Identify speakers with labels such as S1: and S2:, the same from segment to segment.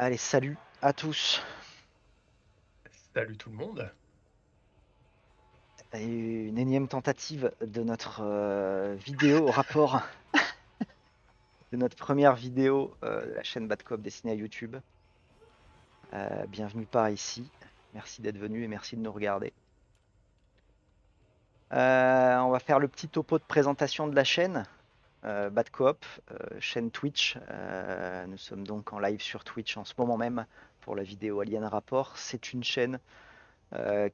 S1: Allez, salut à tous.
S2: Salut tout le monde.
S1: Et une énième tentative de notre vidéo au rapport de notre première vidéo de la chaîne Bad Cop destinée à YouTube. Bienvenue par ici. Merci d'être venu et merci de nous regarder. On va faire le petit topo de présentation de la chaîne Bad Coop, chaîne Twitch. Nous sommes donc en live sur Twitch en ce moment même pour la vidéo Alien Rapport. C'est une chaîne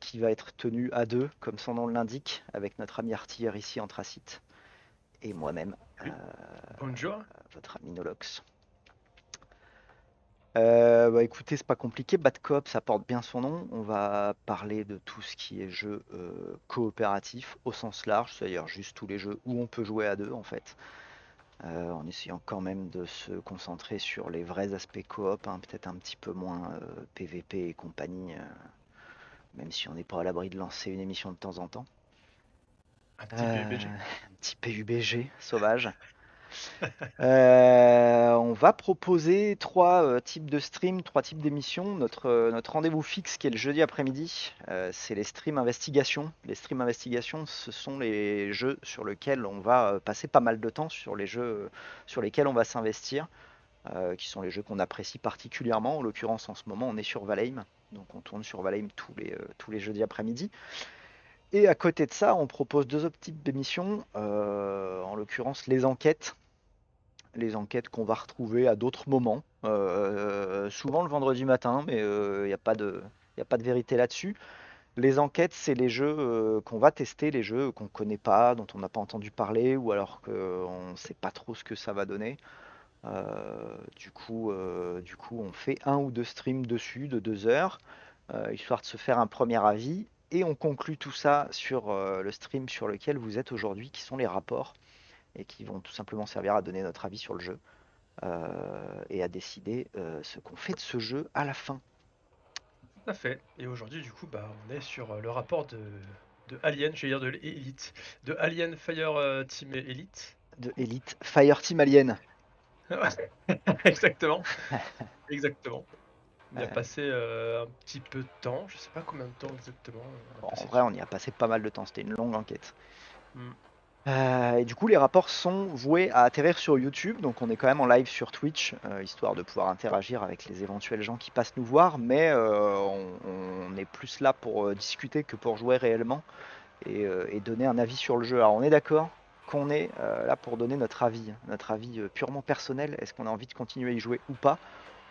S1: qui va être tenue à deux, comme son nom l'indique, avec notre ami artilleur ici Anthracite et moi-même,
S2: Oui, bonjour.
S1: votre ami Nolox. Écoutez, c'est pas compliqué, Bad Cop, ça porte bien son nom. On va parler de tout ce qui est jeu coopératif au sens large, c'est-à-dire juste tous les jeux où on peut jouer à deux en fait, en essayant quand même de se concentrer sur les vrais aspects coop, hein, peut-être un petit peu moins PVP et compagnie, même si on n'est pas à l'abri de lancer une émission de temps en temps.
S2: Un petit PUBG.
S1: Un petit PUBG sauvage. On va proposer trois types de streams, trois types d'émissions. Notre rendez-vous fixe qui est le jeudi après-midi, c'est les streams investigation. Les streams investigation, ce sont les jeux sur lesquels on va passer pas mal de temps, sur les jeux sur lesquels on va s'investir, qui sont les jeux qu'on apprécie particulièrement. En l'occurrence, en ce moment, on est sur Valheim, donc on tourne sur Valheim tous les jeudis après-midi. Et à côté de ça, on propose deux autres types d'émissions, en l'occurrence les enquêtes qu'on va retrouver à d'autres moments, souvent le vendredi matin, mais il n'y a pas de, y a pas de vérité là-dessus. Les enquêtes, c'est les jeux qu'on va tester, les jeux qu'on ne connaît pas, dont on n'a pas entendu parler, ou alors qu'on ne sait pas trop ce que ça va donner. Du coup, on fait un ou deux streams dessus de 2 heures, histoire de se faire un premier avis. Et on conclut tout ça sur le stream sur lequel vous êtes aujourd'hui, qui sont les rapports, et qui vont tout simplement servir à donner notre avis sur le jeu et à décider ce qu'on fait de ce jeu à la fin.
S2: Tout à fait. Et aujourd'hui, du coup, on est sur le rapport de Alien, je vais dire de l'Elite, de Alien Fire Team Elite.
S1: De Elite Fireteam Alien.
S2: Ouais, exactement, exactement. On y a
S1: Euh,
S2: passé un petit peu de temps, je sais pas combien de temps exactement on a
S1: bon, en
S2: passé
S1: vrai,
S2: dessus.
S1: on y a passé pas mal de temps, c'était une longue enquête.
S2: Hmm.
S1: Et du coup, les rapports sont voués à atterrir sur YouTube, donc on est quand même en live sur Twitch, histoire de pouvoir interagir avec les éventuels gens qui passent nous voir, mais on est plus là pour discuter que pour jouer réellement et donner un avis sur le jeu. Alors on est d'accord qu'on est là pour donner notre avis purement personnel, est-ce qu'on a envie de continuer à y jouer ou pas,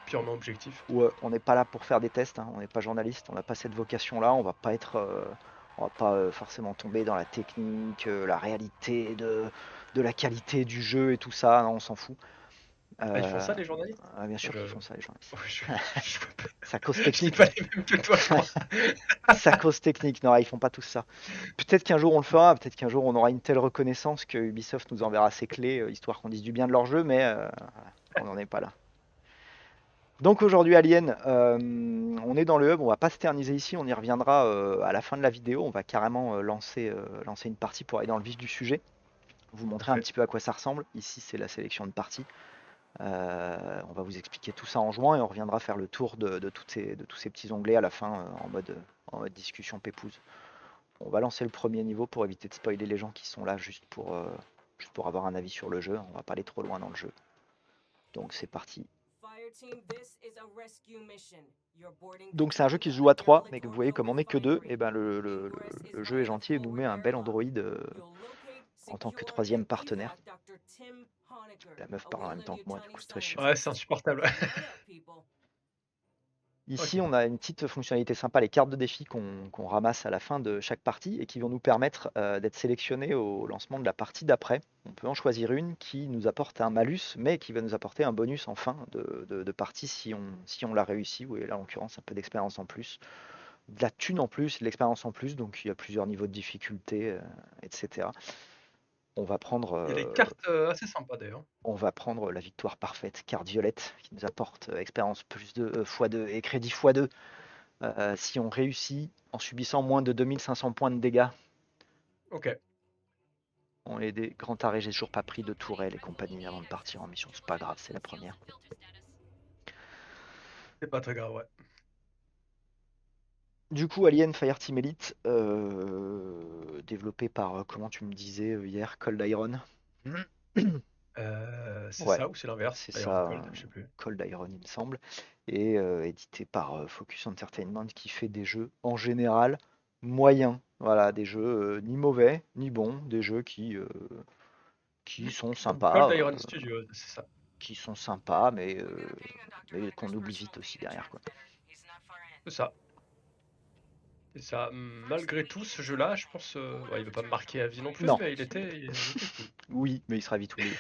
S2: Purement objectif.
S1: ou on n'est pas là pour faire des tests, hein, on n'est pas journaliste, on n'a pas cette vocation-là, on va pas forcément tomber dans la technique, la réalité de la qualité du jeu et tout ça, non, on s'en fout.
S2: Ah, ils font
S1: Euh,
S2: ça les journalistes?
S1: Bien sûr
S2: Je...
S1: qu'ils font ça les journalistes.
S2: je... je vois pas.
S1: Ça cause
S2: Je n'ai
S1: technique.
S2: pas les mêmes que toi, je crois.
S1: Ça cause technique, non, ils font pas tout ça. Peut-être qu'un jour on le fera, peut-être qu'un jour on aura une telle reconnaissance que Ubisoft nous enverra ses clés, histoire qu'on dise du bien de leur jeu, mais on n'en est pas là. Donc aujourd'hui Alien, on est dans le hub, on va pas s'éterniser ici, on y reviendra à la fin de la vidéo, on va carrément lancer une partie pour aller dans le vif du sujet, vous montrer un
S2: Parfait.
S1: petit peu à quoi ça ressemble. Ici c'est la sélection de parties. On va vous expliquer tout ça en jouant et on reviendra faire le tour de tous ces petits onglets à la fin en mode discussion pépouse. On va lancer le premier niveau pour éviter de spoiler les gens qui sont là juste pour avoir un avis sur le jeu, on va pas aller trop loin dans le jeu. Donc c'est parti. Donc c'est un jeu qui se joue à 3, mais que vous voyez comme on n'est que 2, et ben le jeu est gentil et nous met un bel Android en tant que troisième partenaire. La meuf parle en même temps que moi, du coup c'est très chiant.
S2: Ouais, c'est insupportable.
S1: Ici
S2: Ok.
S1: on a une petite fonctionnalité sympa, les cartes de défi qu'on ramasse à la fin de chaque partie et qui vont nous permettre d'être sélectionnés au lancement de la partie d'après. On peut en choisir une qui nous apporte un malus, mais qui va nous apporter un bonus en fin de partie si on l'a réussi, ou là en l'occurrence un peu d'expérience en plus, de la thune en plus, de l'expérience en plus, donc il y a plusieurs niveaux de difficulté, etc. On va prendre,
S2: Il y a des
S1: euh,
S2: cartes assez sympas d'ailleurs.
S1: on va prendre la victoire parfaite, carte violette, qui nous apporte expérience plus de x2 et crédit x2 si on réussit en subissant moins de 2500 points de dégâts.
S2: Ok.
S1: On est des grands tarés, j'ai toujours pas pris de tourelle et compagnie avant de partir en mission, c'est pas grave, c'est la première.
S2: C'est pas très grave, ouais.
S1: Du coup, Alien Fireteam Elite, développé par, comment tu me disais hier, Cold Iron.
S2: C'est
S1: Ouais,
S2: ça ou c'est l'inverse?
S1: c'est
S2: Iron
S1: ça,
S2: Cold, je sais plus.
S1: Cold Iron, il me semble. Et édité par Focus Entertainment qui fait des jeux en général moyens. Voilà, des jeux ni mauvais ni bons, des jeux qui sont
S2: Cold
S1: sympas,
S2: Iron Studio, c'est ça.
S1: mais qu'on oublie vite aussi derrière, quoi.
S2: C'est ça. C'est ça. Malgré tout, ce jeu-là, je pense, ouais, il va pas me marquer à vie non plus,
S1: Non,
S2: mais il était cool.
S1: oui, mais il sera vite oublié.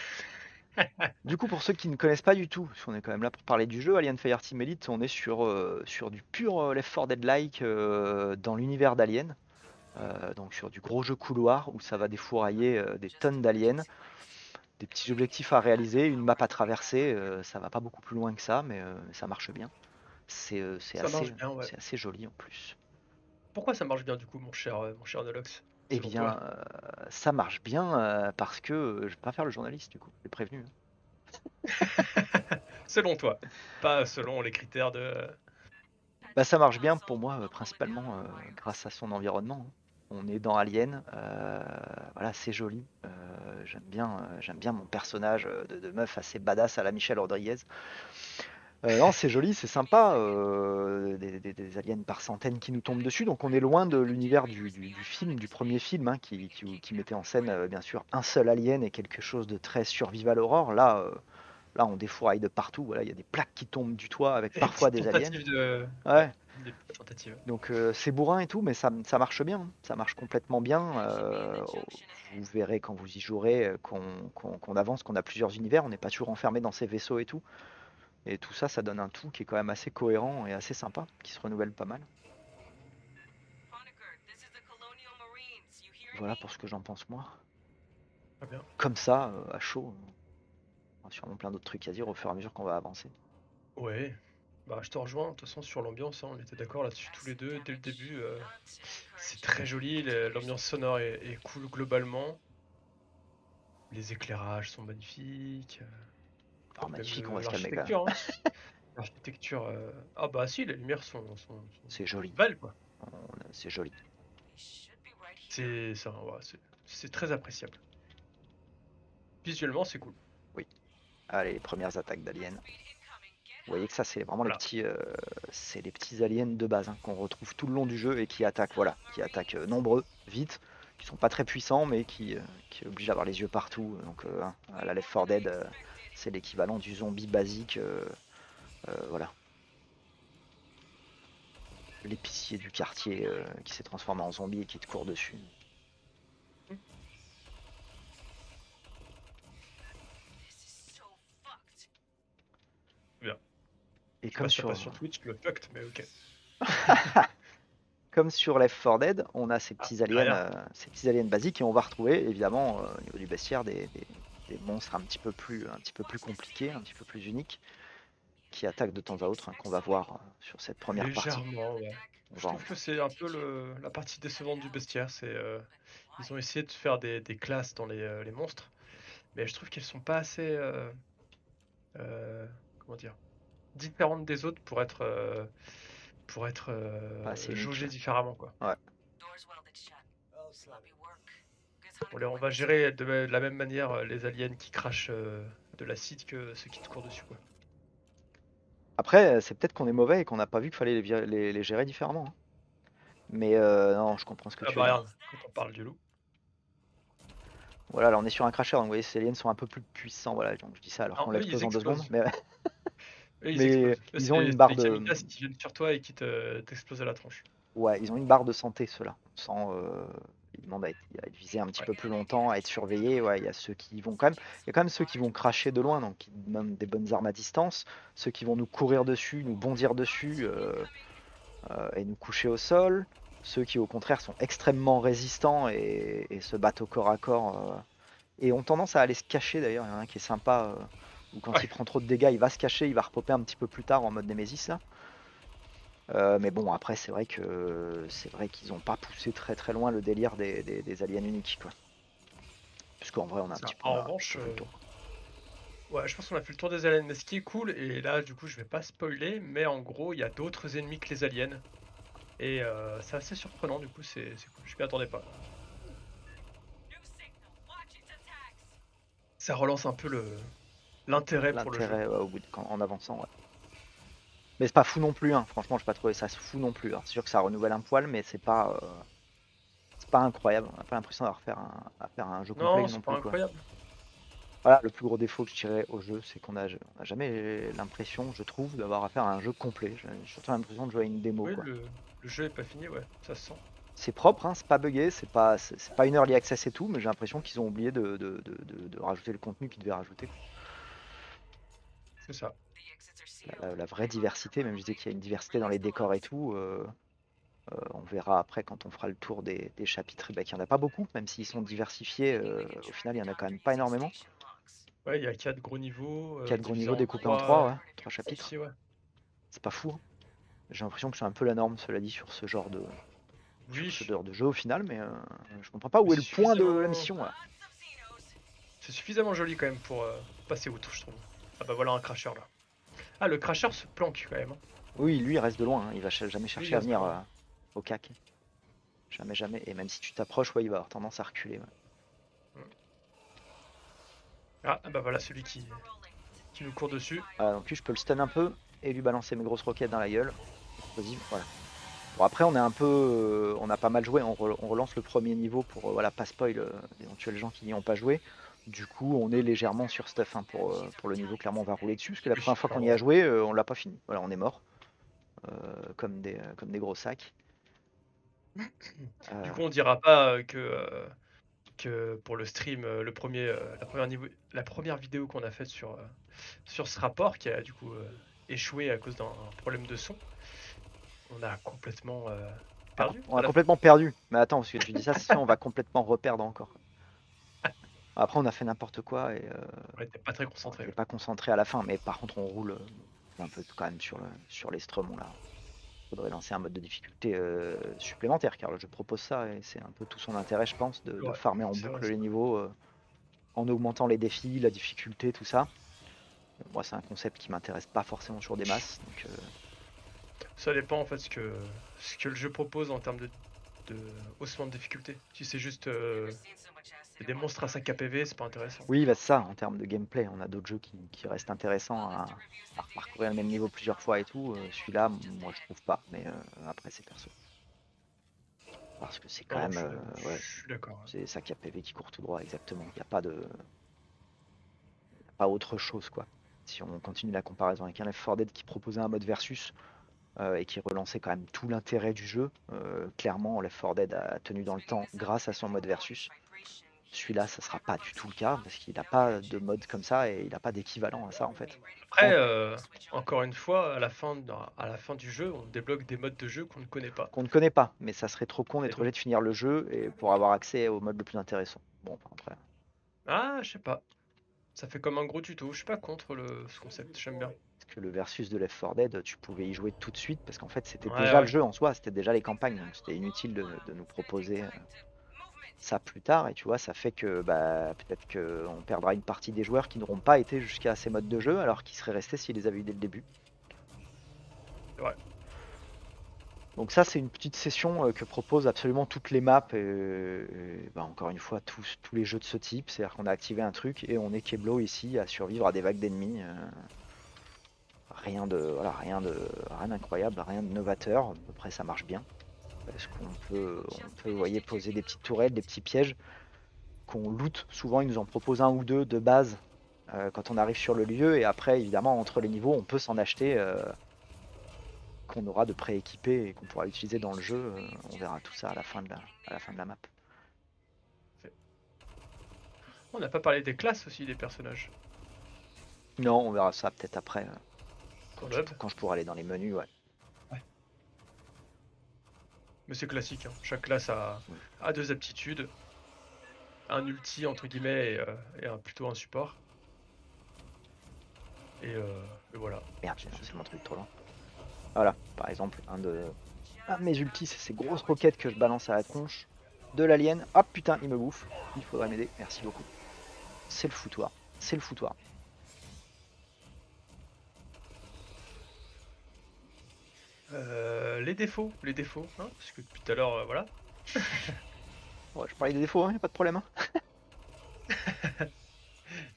S1: Du coup, pour ceux qui ne connaissent pas du tout, parce qu'on est quand même là pour parler du jeu, Alien Fireteam Elite, on est sur du pur Left 4 Dead-like dans l'univers d'Alien. Donc sur du gros jeu couloir où ça va défourailler des tonnes d'aliens, des petits objectifs à réaliser, une map à traverser, ça va pas beaucoup plus loin que ça, mais ça marche bien. C'est
S2: Ça marche bien, ouais.
S1: assez joli en plus.
S2: Pourquoi ça marche bien du coup, mon cher Nolox,
S1: Eh
S2: selon toi?
S1: bien, ça marche bien parce que je vais pas faire le journaliste du coup, j'ai prévenu, hein.
S2: Selon toi, pas selon les critères de.
S1: Bah, ça marche bien pour moi, principalement grâce à son environnement, hein. On est dans Alien, voilà, c'est joli. J'aime bien mon personnage de meuf assez badass à la Michelle Rodriguez. Non, c'est joli, c'est sympa. Des aliens par centaines qui nous tombent dessus. Donc on est loin de l'univers du film, du premier film, hein, qui mettait en scène bien sûr un seul alien et quelque chose de très survival horror. Là, on défouraille de partout. Voilà, il y a des plaques qui tombent du toit avec
S2: Des
S1: parfois
S2: petites
S1: des aliens.
S2: tentatives de. Ouais,
S1: Ouais.
S2: des petites tentatives.
S1: Donc c'est bourrin et tout, mais ça marche bien, hein. Ça marche complètement bien. Vous verrez quand vous y jouerez qu'on avance, qu'on a plusieurs univers. On n'est pas toujours enfermé dans ces vaisseaux et tout. Et tout ça, ça donne un tout qui est quand même assez cohérent et assez sympa, qui se renouvelle pas mal. Voilà pour ce que j'en pense moi.
S2: Très bien.
S1: Comme ça, à chaud, on a sûrement plein d'autres trucs à dire au fur et à mesure qu'on va avancer.
S2: Ouais. Bah, je te rejoins, de toute façon, sur l'ambiance, hein, on était d'accord là-dessus tous les deux dès le début. C'est très joli, l'ambiance sonore est cool globalement. Les éclairages sont magnifiques.
S1: Alors
S2: Même
S1: magnifique, on va se calmer quand même.
S2: l'architecture, hein. L'architecture. Ah bah si, les lumières sont
S1: C'est joli,
S2: belles, quoi.
S1: c'est joli.
S2: C'est ça, ouais, c'est très appréciable. Visuellement, c'est cool.
S1: Oui. Allez, les premières attaques d'aliens. Vous voyez que ça, c'est vraiment
S2: Voilà.
S1: c'est les petits aliens de base, hein, qu'on retrouve tout le long du jeu et qui attaquent, voilà, qui attaquent nombreux, vite, qui sont pas très puissants, mais qui obligent à avoir les yeux partout. Donc, hein, à la Left 4 Dead, c'est l'équivalent du zombie basique, voilà, l'épicier du quartier qui s'est transformé en zombie et qui te court dessus.
S2: Bien.
S1: Et
S2: Je sais pas si ça passe sur Twitch, le fucked, mais ok.
S1: comme sur Left 4 Dead, on a
S2: Ah, derrière.
S1: ces petits aliens basiques et on va retrouver évidemment au niveau du bestiaire des monstres un petit peu plus compliqués, un petit peu plus uniques, qui attaquent de temps à autre, hein, qu'on va voir sur cette première partie.
S2: Légèrement, ouais.
S1: On
S2: Je
S1: va en-
S2: trouve que c'est un peu la partie décevante du bestiaire. Ils ont essayé de faire des classes dans les monstres, mais je trouve qu'elles sont pas assez, comment dire, différentes des autres
S1: Pas assez unique.
S2: jaugées différemment, quoi.
S1: Ouais.
S2: On va gérer de la même manière les aliens qui crachent de l'acide que ceux qui te courent dessus, quoi.
S1: Après, c'est peut-être qu'on est mauvais et qu'on n'a pas vu qu'il fallait les gérer différemment, hein. Mais non, je comprends ce que
S2: Ah
S1: tu veux
S2: bah
S1: dire.
S2: regarde, quand on parle du loup.
S1: Voilà, là on est sur un crasher, donc vous voyez, ces aliens sont un peu plus puissants. Voilà, donc je dis ça alors
S2: Non,
S1: qu'on
S2: eux, ils
S1: l'explose en 2 secondes.
S2: explosent.
S1: Mais,
S2: Eux, ils
S1: mais
S2: explosent. Eux,
S1: ils ont une
S2: c'est
S1: barre
S2: des
S1: de.
S2: kamikazes qui viennent sur toi et qui t'explosent à la tronche.
S1: Ouais, ils ont une barre de santé, ceux-là. Ils demandent à être visés un petit
S2: Ouais.
S1: peu plus longtemps, à être surveillés. Ouais, il y a ceux qui vont quand même. Il y a quand même ceux qui vont cracher de loin, donc qui donnent des bonnes armes à distance. Ceux qui vont nous courir dessus, nous bondir dessus et nous coucher au sol. Ceux qui, au contraire, sont extrêmement résistants et se battent au corps à corps. Et ont tendance à aller se cacher d'ailleurs. Il y en a un qui est sympa, où quand il
S2: Ouais,
S1: prend trop de dégâts, il va se cacher, il va repopper un petit peu plus tard en mode Nemesis là. Mais bon, après, c'est vrai qu'ils n'ont pas poussé très très loin le délire des aliens uniques, quoi. Puisqu'en vrai,
S2: ça. En revanche,
S1: fait le tour.
S2: Ouais, je pense qu'on a fait le tour des aliens. Mais ce qui est cool, et là, du coup, je vais pas spoiler, mais en gros, il y a d'autres ennemis que les aliens. Et c'est assez surprenant, du coup, c'est cool. Je m'y attendais pas. Ça relance un peu l'intérêt pour le jeu.
S1: L'intérêt en avançant, ouais. Mais c'est pas fou non plus, hein. Franchement, j'ai pas trouvé ça fou non plus, hein. C'est sûr que ça renouvelle un poil, mais c'est pas incroyable. On n'a pas l'impression d'avoir à faire un jeu complet
S2: Non,
S1: non
S2: c'est pas
S1: plus, quoi.
S2: incroyable.
S1: Voilà, le plus gros défaut que je dirais au jeu, c'est qu'on a jamais l'impression, je trouve, d'avoir affaire à un jeu complet. J'ai surtout l'impression de jouer à une démo,
S2: Oui,
S1: quoi.
S2: le jeu est pas fini, ouais, ça se sent.
S1: C'est propre, hein, c'est pas buggé, c'est pas une early access et tout, mais j'ai l'impression qu'ils ont oublié de rajouter le contenu qu'ils devaient rajouter.
S2: C'est ça.
S1: La vraie diversité, même je disais qu'il y a une diversité dans les décors et tout. On verra après quand on fera le tour des chapitres, bah, qu'il n'y en a pas beaucoup, même s'ils sont diversifiés. Au final, il y en a quand même pas énormément.
S2: Ouais, il y a 4 gros niveaux,
S1: 4 gros
S2: divisés
S1: niveaux
S2: en
S1: découpés en
S2: 3
S1: 3, ouais, 3 chapitres.
S2: aussi, ouais.
S1: C'est pas fou, hein. J'ai l'impression que c'est un peu la norme, cela dit, sur ce
S2: Oui,
S1: genre de jeu au final, mais je comprends pas
S2: mais
S1: où est le point de la mission, là.
S2: c'est suffisamment joli quand même pour passer outre, je trouve. Ah bah voilà un crasher là. Ah, le crasher se planque quand même, hein.
S1: Oui, lui, il reste de loin, hein. Il va jamais
S2: Lui,
S1: chercher
S2: il
S1: à
S2: reste de
S1: venir
S2: loin.
S1: au cac. Jamais, jamais. Et même si tu t'approches, ouais, il va avoir tendance à reculer, ouais.
S2: Mm. Ah bah voilà celui qui nous court dessus.
S1: Donc lui, je peux le stun un peu et lui balancer mes grosses roquettes dans la gueule. Explosive, voilà. Bon, après, on est un peu, on a pas mal joué. On relance le premier niveau pour voilà, pas spoil d'éventuels gens qui n'y ont pas joué. Du coup, on est légèrement sur stuff, hein, pour le niveau. Clairement, on va rouler dessus parce que la
S2: Oui,
S1: première fois qu'on y a
S2: clairement.
S1: joué, on l'a pas fini. Voilà, on est mort comme des gros sacs.
S2: Du
S1: Euh,
S2: coup, on dira pas que pour le stream, la première vidéo qu'on a faite sur ce rapport qui a du coup échoué à cause d'un problème de son, on a complètement perdu
S1: on
S2: à
S1: a
S2: la fin.
S1: complètement perdu. Mais attends, parce que tu dis ça, c'est sûr, on va complètement reperdre encore. Après, on a fait n'importe quoi et
S2: On était pas très
S1: on
S2: concentré.
S1: n'était pas concentré à la fin. Mais par contre, on roule un peu quand même sur les strumons là. Faudrait lancer un mode de difficulté supplémentaire car le jeu propose ça et c'est un peu tout son intérêt, je pense, de
S2: Ouais,
S1: farmer en
S2: c'est vrai
S1: boucle
S2: ça.
S1: les niveaux en augmentant les défis, la difficulté, tout ça. Moi, c'est un concept qui m'intéresse pas forcément sur des masses, donc
S2: Ça dépend en fait ce que le jeu propose en termes de haussement de difficulté. Si c'est juste des monstres à 5 APV, c'est pas intéressant.
S1: oui, bah, c'est ça. En termes de gameplay, on a d'autres jeux qui restent intéressants à parcourir le même niveau plusieurs fois et tout. Celui-là, moi, je trouve pas, mais après, c'est perso. Parce que c'est quand
S2: Non,
S1: même, ouais,
S2: je suis d'accord.
S1: c'est ça KPV qui court tout droit, exactement. Il n'y a pas autre chose, quoi. Si on continue la comparaison avec un Left 4 Dead qui proposait un mode versus et qui relançait quand même tout l'intérêt du jeu, clairement, Left 4 Dead a tenu dans le temps grâce à son mode versus. Celui-là, ça sera pas du tout le cas parce qu'il n'a pas de mode comme ça et il n'a pas d'équivalent à ça en fait.
S2: Après, encore une fois, à la fin du jeu, on débloque des modes de jeu qu'on ne connaît pas.
S1: Qu'on ne connaît pas, mais ça serait trop con
S2: Et
S1: d'être obligé
S2: donc,
S1: de finir le jeu et pour avoir accès au mode le plus intéressant. Bon, enfin, après,
S2: ah, je sais pas. Ça fait comme un gros tuto. Je suis pas contre ce concept. J'aime bien.
S1: parce que le versus de Left 4 Dead, tu pouvais y jouer tout de suite parce qu'en fait c'était
S2: Ouais,
S1: déjà le
S2: ouais.
S1: jeu en soi, c'était déjà les campagnes, donc c'était inutile de nous proposer ça plus tard. Et tu vois, ça fait que bah, peut-être qu'on perdra une partie des joueurs qui n'auront pas été jusqu'à ces modes de jeu alors qu'ils seraient restés s'ils les avaient eu dès le début.
S2: Ouais.
S1: Donc ça, c'est une petite session que proposent absolument toutes les maps bah, encore une fois tous les jeux de ce type. C'est-à-dire qu'on a activé un truc et on est Keblo ici à survivre à des vagues d'ennemis. Rien d'incroyable, rien de novateur. À peu près, ça marche bien parce vous voyez, poser des petites tourelles, des petits pièges qu'on loot. Souvent, ils nous en proposent un ou deux de base quand on arrive sur le lieu et après, évidemment, entre les niveaux, on peut s'en acheter. Qu'on aura de prééquipés et qu'on pourra utiliser dans le jeu. On verra tout ça à la fin de la map.
S2: On n'a pas parlé des classes aussi des personnages.
S1: Non, on verra ça peut-être après,
S2: Pour le hub.
S1: quand je pourrai aller dans les menus. Ouais.
S2: Mais c'est classique, hein. Chaque classe a deux aptitudes. Un ulti entre guillemets et plutôt un support. Et voilà.
S1: Merde, j'ai lancé mon truc trop loin. Voilà, par exemple, un de mes ultis, c'est ces grosses roquettes que je balance à la tronche de l'alien. Hop, putain, il me bouffe. Il faudrait m'aider, merci beaucoup. C'est le foutoir. C'est le foutoir.
S2: Les défauts, hein, parce que depuis tout à l'heure, voilà.
S1: Ouais, je parlais des défauts, hein, y a pas de problème. Hein.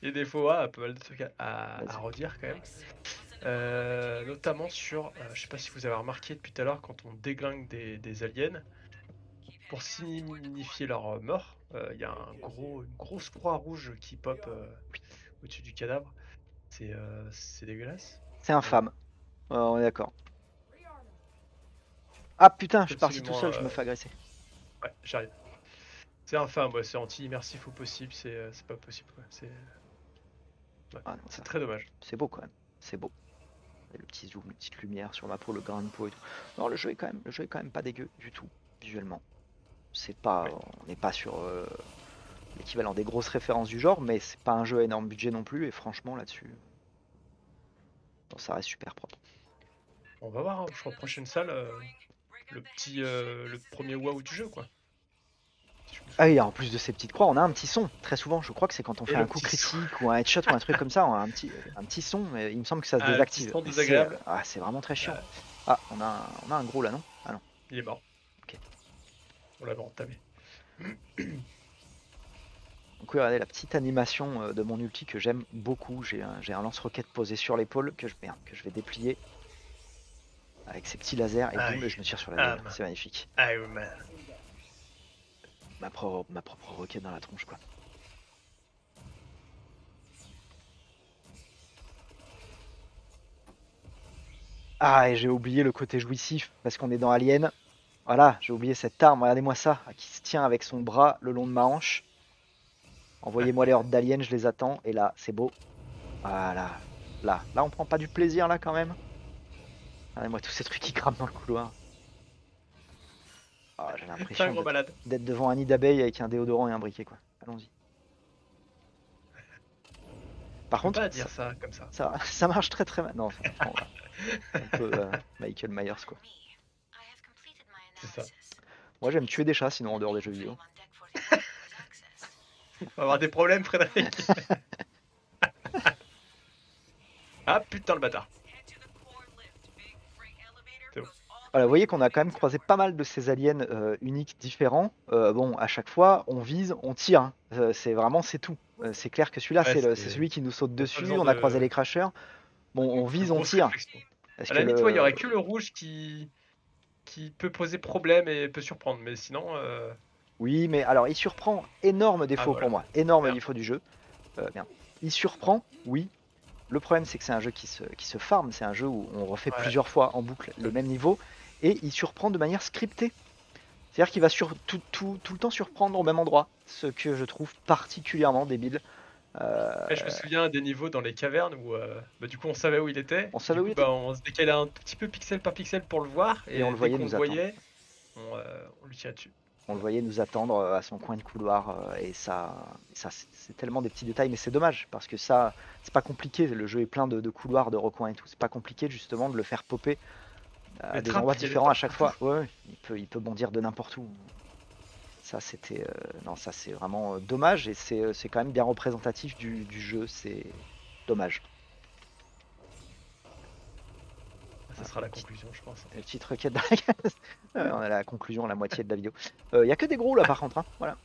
S2: Les défauts, pas mal de trucs à
S1: Vas-y.
S2: redire quand même. Notamment sur, je sais pas si vous avez remarqué depuis tout à l'heure, quand on déglingue des aliens, pour signifier leur mort, il y a une grosse croix rouge qui pop au-dessus du cadavre. C'est dégueulasse.
S1: C'est
S2: Mais bon,
S1: infâme. On est d'accord. Ah putain, je
S2: c'est
S1: suis parti tout
S2: absolument.
S1: seul, je me fais agresser.
S2: Ouais, j'arrive. C'est infâme, ouais, c'est anti-immersif au possible, c'est pas possible, quoi. Ouais,
S1: Ah non,
S2: c'est très dommage.
S1: c'est beau quand même. C'est beau. Et le petit zoom, les petites lumières sur ma peau, le grain de peau et tout. Non, le jeu est quand même pas dégueu du tout, visuellement. C'est pas,
S2: Oui.
S1: on n'est pas sur l'équivalent des grosses références du genre, mais c'est pas un jeu à énorme budget non plus. Et franchement, là-dessus, bon, ça reste super propre.
S2: On va voir, hein, je crois, prochaine salle, le premier wow du jeu, quoi. Si je me
S1: Ah
S2: souviens
S1: oui,
S2: bien.
S1: en plus de ces petites croix, on a un petit son. Très souvent, je crois que c'est quand on
S2: Et
S1: fait
S2: le
S1: un coup
S2: petit son.
S1: critique ou un headshot ou un truc comme ça, on a un petit son. Mais il me semble que ça se
S2: Ah, un petit
S1: désactive.
S2: son
S1: Mais
S2: désagréable.
S1: c'est vraiment très chiant.
S2: Euh,
S1: Ah, on a un gros là, non? Ah non.
S2: il est mort.
S1: Ok.
S2: On l'avait entamé.
S1: Donc oui, regardez la petite animation de mon ulti que j'aime beaucoup. J'ai un lance-roquette posé sur l'épaule merde, que je vais déplier avec ses petits lasers et boum,
S2: I
S1: et je me tire sur la gueule.
S2: am
S1: C'est magnifique.
S2: Iron Man.
S1: Ma propre roquette dans la tronche, quoi. Ah, et j'ai oublié le côté jouissif parce qu'on est dans Alien. Voilà, j'ai oublié cette arme. Regardez-moi ça, qui se tient avec son bras le long de ma hanche. Envoyez-moi les hordes d'aliens, je les attends. Et là, c'est beau. Voilà. Là, on prend pas du plaisir là quand même. Regardez-moi tous ces trucs qui crament dans le couloir. Ah, j'ai
S2: C'est un
S1: l'impression
S2: gros malade.
S1: d'être devant un nid d'abeilles avec un déodorant et un briquet, quoi. Allons-y.
S2: Tu
S1: Par
S2: peux
S1: contre,
S2: pas dire ça comme ça.
S1: ça marche très très mal. Non, franchement, un peu Michael Myers, quoi.
S2: C'est ça.
S1: Moi, j'aime tuer des chats, sinon en dehors des jeux vidéo.
S2: On va avoir des problèmes, Frédéric. Ah putain, le bâtard. C'est bon.
S1: Voilà, vous voyez qu'on a quand même croisé pas mal de ces aliens uniques, différents. Bon, à chaque fois, on vise, on tire. Hein. C'est tout. C'est clair que celui-là,
S2: Ouais,
S1: c'est celui qui nous saute
S2: y a pas
S1: dessus.
S2: besoin
S1: On a croisé
S2: de,
S1: les crashers. Bon, on
S2: de
S1: vise, on
S2: grosses
S1: tire.
S2: réflexions.
S1: Parce
S2: À
S1: que
S2: la limite, ouais, il y
S1: le.
S2: aurait que le rouge qui peut poser problème et peut surprendre. Mais sinon,
S1: Oui, mais alors, il surprend. Énorme
S2: ah
S1: défaut pour
S2: voilà.
S1: moi. Énorme
S2: Merde.
S1: défaut du jeu. Merde. Il surprend, oui. Le problème, c'est que c'est un jeu qui se farm. C'est un jeu où on refait
S2: Ouais.
S1: plusieurs fois en boucle les mêmes niveaux. Et il surprend de manière scriptée. C'est-à-dire qu'il va tout le temps surprendre au même endroit, ce que je trouve particulièrement débile.
S2: Ouais, je me souviens des niveaux dans les cavernes où bah, du coup on savait où il était.
S1: On
S2: Du
S1: savait où il
S2: coup
S1: était
S2: bah, on se décalait un petit peu pixel par pixel pour le voir.
S1: et on
S2: Et
S1: le
S2: dès
S1: voyait
S2: qu'on le
S1: nous attendre.
S2: voyait, on lui tirait dessus.
S1: On le voyait nous attendre à son coin de couloir et ça c'est tellement des petits détails, mais c'est dommage parce que ça, c'est pas compliqué. Le jeu est plein de couloirs, de recoins et tout. C'est pas compliqué justement de le faire popper à
S2: Les
S1: des
S2: trappes,
S1: endroits
S2: il y a des
S1: différents à
S2: trappes
S1: chaque
S2: partout.
S1: fois. Ouais, ouais, il peut bondir de n'importe où. Ça c'était non, ça c'est vraiment dommage et c'est quand même bien représentatif du jeu. C'est dommage.
S2: Ça sera la conclusion, je pense.
S1: Une petite requête dans la case. On a la conclusion, la moitié de la vidéo. Il y a que des gros là par contre. Hein. Voilà.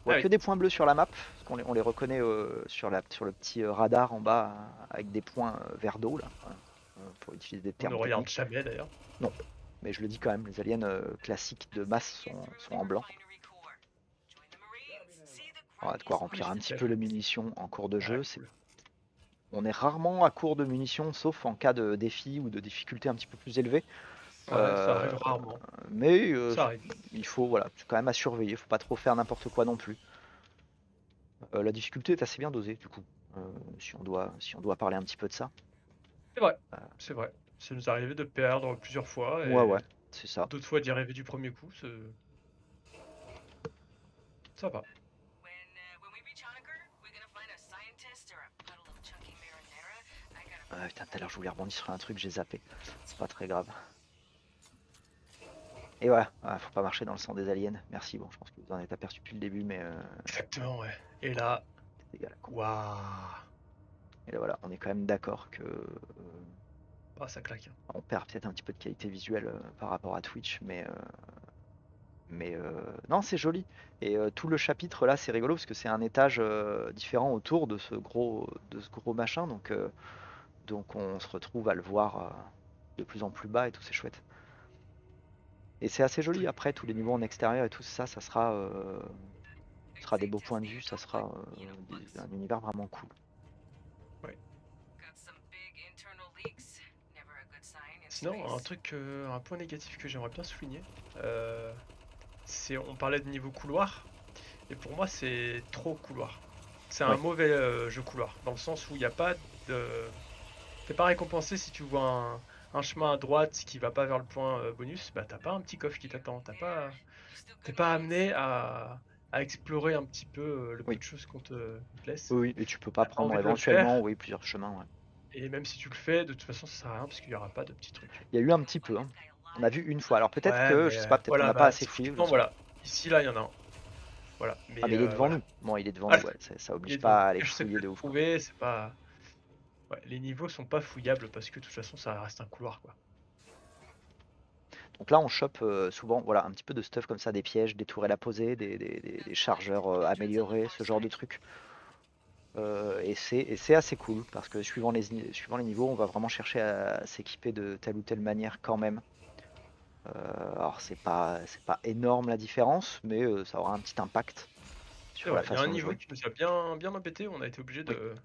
S1: On
S2: Ah
S1: voit que
S2: oui,
S1: des points bleus sur la map. Parce qu'on on les reconnaît sur le petit radar en bas avec des points vert d'eau là. Voilà. Pour utiliser des
S2: on ne
S1: termes
S2: regarde
S1: techniques.
S2: jamais d'ailleurs.
S1: Non. Mais je le dis quand même, les aliens classiques de masse sont en blanc. On a de quoi remplir un petit peu
S2: Magnifique.
S1: les munitions en cours de
S2: Ah
S1: jeu.
S2: cool.
S1: On est rarement à court de munitions, sauf en cas de défi ou de difficulté un petit peu plus élevée.
S2: Ouais, ça
S1: Euh,
S2: arrive rarement.
S1: mais
S2: Ça arrive.
S1: il faut, voilà, c'est quand même à surveiller. Il faut pas trop faire n'importe quoi non plus. La difficulté est assez bien dosée, du coup, si on doit parler un petit peu de ça.
S2: C'est vrai.
S1: Euh,
S2: C'est vrai. Ça nous est arrivé de perdre plusieurs fois
S1: ouais,
S2: et
S1: ouais, c'est ça.
S2: d'autres fois d'y arriver du premier coup. Ça va.
S1: Putain, tout à l'heure, je voulais rebondir sur un truc, j'ai zappé. C'est pas très grave. Et voilà, faut pas marcher dans le sang des aliens. Merci, bon, je pense que vous en êtes aperçu depuis le début, mais
S2: Exactement, ouais. Et là,
S1: c'est égal à con.
S2: waouh.
S1: Et là, voilà, on est quand même d'accord que
S2: Ah, ça claque. Hein.
S1: On perd peut-être un petit peu de qualité visuelle par rapport à Twitch, mais non, c'est joli. Et tout le chapitre là, c'est rigolo parce que c'est un étage différent autour de ce gros machin, donc on se retrouve à le voir de plus en plus bas et tout, c'est chouette. Et c'est assez joli. Après, tous les niveaux en extérieur et tout ça, ça sera des beaux points de vue, ça sera un univers vraiment cool.
S2: Ouais. Sinon, un point négatif que j'aimerais bien souligner, c'est on parlait de niveau couloir, et pour moi c'est trop couloir. C'est un
S1: Ouais.
S2: mauvais jeu couloir, dans le sens où il n'y a pas de... T'es pas récompensé si tu vois un chemin à droite qui va pas vers le point bonus, bah t'as pas un petit coffre qui t'attend, t'es pas amené à explorer un petit peu le peu
S1: Oui,
S2: de choses qu'on te laisse.
S1: oui, et tu peux pas
S2: T'as pas
S1: prendre
S2: envie de le
S1: éventuellement,
S2: faire,
S1: oui, plusieurs chemins. Ouais.
S2: et même si tu le fais, de toute façon ça sert à rien parce qu'il y aura pas de petits trucs.
S1: Il y a eu un petit peu, hein. On a vu une fois. Alors peut-être
S2: Ouais,
S1: que,
S2: mais
S1: je sais pas, peut-être qu'on
S2: voilà,
S1: n'a pas
S2: bah
S1: assez fouillé, je
S2: typiquement
S1: sais pas.
S2: voilà, ici là il y en a un. Voilà,
S1: Ah,
S2: mais
S1: mais il est devant
S2: voilà.
S1: nous. Bon, il est devant nous,
S2: Voilà,
S1: ouais. Ça
S2: il est
S1: oblige
S2: devant nous.
S1: pas à aller
S2: Et je sais que
S1: fouiller
S2: le
S1: de ouf, quoi.
S2: trouver, c'est pas. Ouais, les niveaux sont pas fouillables parce que de toute façon ça reste un couloir quoi.
S1: Donc là, on chope souvent, voilà, un petit peu de stuff comme ça, des pièges, des tourelles à poser, des chargeurs améliorés, ce genre de trucs. Et c'est assez cool parce que suivant les niveaux, on va vraiment chercher à s'équiper de telle ou telle manière quand même. Alors c'est pas énorme la différence, mais ça aura un petit impact
S2: C'est
S1: sur la
S2: vrai, il y a un
S1: façon de
S2: niveau
S1: jouer.
S2: qui nous a bien embêté, on a été obligé
S1: Oui,
S2: de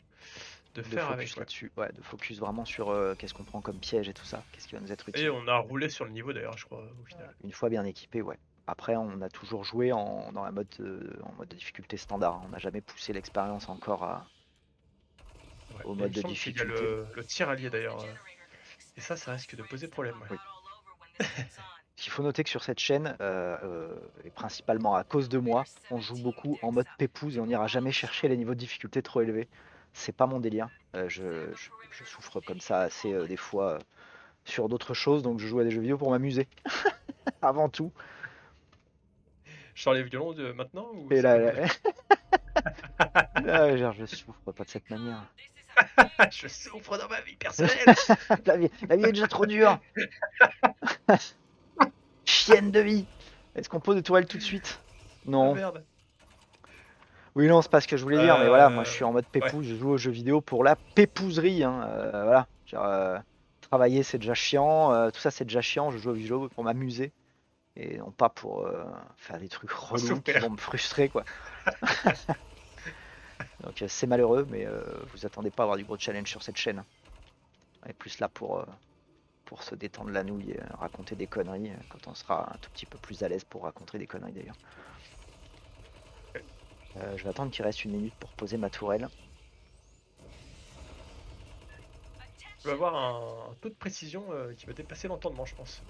S1: de
S2: faire avec,
S1: focus
S2: ouais.
S1: là-dessus, ouais, de focus vraiment sur qu'est-ce qu'on prend comme piège et tout ça, qu'est-ce qui va nous être
S2: Et
S1: utile.
S2: on a roulé sur le niveau d'ailleurs, je crois, au final.
S1: Une fois bien équipé, ouais. Après, on a toujours joué dans en mode de difficulté standard. On n'a jamais poussé l'expérience encore
S2: Ouais.
S1: au
S2: Et il
S1: mode
S2: me
S1: de
S2: semble qu'il y a
S1: difficulté.
S2: le tir allié d'ailleurs. Et ça risque de poser problème, ouais.
S1: Oui. Il faut noter que sur cette chaîne, et principalement à cause de moi, on joue beaucoup en mode pépouze et on n'ira jamais chercher les niveaux de difficulté trop élevés. C'est pas mon délire. Je souffre comme ça assez des fois sur d'autres choses, donc je joue à des jeux vidéo pour m'amuser avant tout.
S2: Je sors les violons maintenant ou
S1: Et
S2: c'est
S1: là,
S2: pas le moment?
S1: genre, je souffre pas de cette manière.
S2: Je souffre dans ma vie personnelle.
S1: La vie est déjà trop dure. Chienne de vie. Est-ce qu'on pose des tourelles tout de suite?
S2: Ah
S1: Non.
S2: merde.
S1: Oui, non, c'est pas ce que je voulais dire, mais voilà, moi je suis en mode
S2: Ouais.
S1: pépouze, je joue aux jeux vidéo pour la pépouserie, hein, voilà. Genre, travailler c'est déjà chiant, tout ça c'est déjà chiant, je joue aux jeux vidéo pour m'amuser et non pas pour faire des trucs
S2: Pour
S1: relous qui vont
S2: souffrir.
S1: me frustrer, quoi. Donc c'est malheureux, mais vous attendez pas à avoir du gros challenge sur cette chaîne. On est plus là pour se détendre la nouille et raconter des conneries quand on sera un tout petit peu plus à l'aise pour raconter des conneries d'ailleurs. Je vais attendre qu'il reste une minute pour poser ma tourelle.
S2: Tu vas avoir un taux de précision qui va dépasser l'entendement, je pense.